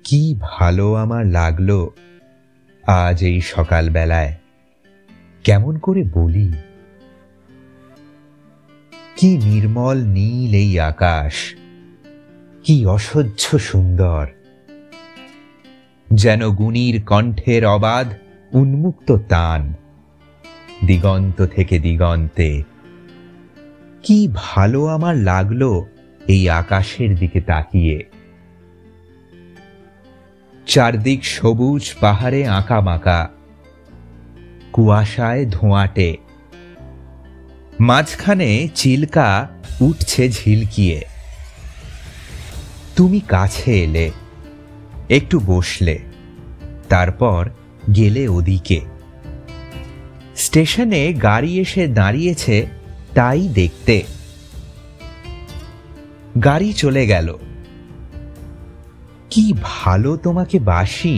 কি ভালো আমার লাগলো আজ এই সকালবেলায়, কেমন করে বলি। কি নির্মল নীল এই আকাশ, কি অসহ্য সুন্দর, যেন গুণীর কণ্ঠের অবাধ উন্মুক্ত তান দিগন্ত থেকে দিগন্তে। কি ভালো আমার লাগলো এই আকাশের দিকে তাকিয়ে। চারদিক সবুজ পাহাড়ে আঁকা বাঁকা, কুয়াশায় ধোঁয়াটে, মাঝখানে চিল্কা উঠছে ঝিলকিয়ে। তুমি কাছে এলে, একটু বসলে, তারপর গেলে ওদিকে। স্টেশনে গাড়ি এসে দাঁড়িয়েছে তাই দেখতে। গাড়ি চলে গেল। কি ভালো তোমাকে বাসি,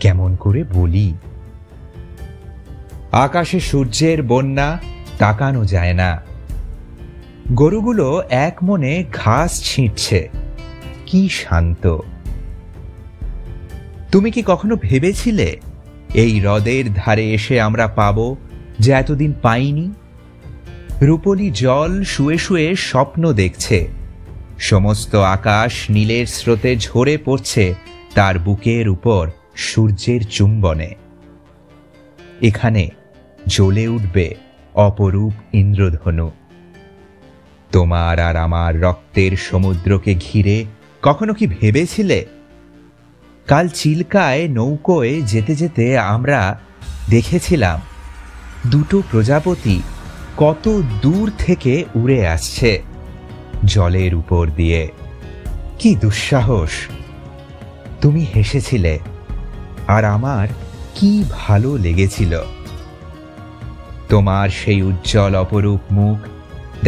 কেমন করে বলি। আকাশে সূর্যের বন্যা, তাকানো যায় না। গরুগুলো এক মনে ঘাস ছিঁড়ছে, কি শান্ত। তুমি কি কখনো ভেবেছিলে এই হ্রদের ধারে এসে আমরা পাবো যা এতদিন পাইনি? রূপলি জল শুয়ে শুয়ে স্বপ্ন দেখছে, সমস্ত আকাশ নীলের স্রোতে ঝরে পড়ছে তার বুকের উপর সূর্যের চুম্বনে। এখানে জ্বলে উঠবে অপরূপ ইন্দ্রধনু। তোমার আর আমার রক্তের সমুদ্রকে ঘিরে কখনো কি ভেবেছিলে? কাল চিল্কায় নৌকোয় যেতে যেতে আমরা দেখেছিলাম দুটো প্রজাপতি কত দূর থেকে উড়ে আসছে জলের উপর দিয়ে। কি দুঃসাহস! তুমি হেসেছিলে, আর আমার কি ভালো লেগেছিল। তোমার সেই উজ্জ্বল অপরূপ মুখ,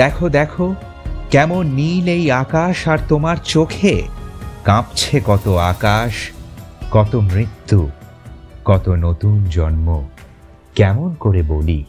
দেখো দেখো কেমন নীল এই আকাশ, আর তোমার চোখে কাঁপছে কত আকাশ, কত মৃত্যু, কত নতুন জন্ম, কেমন করে বলি।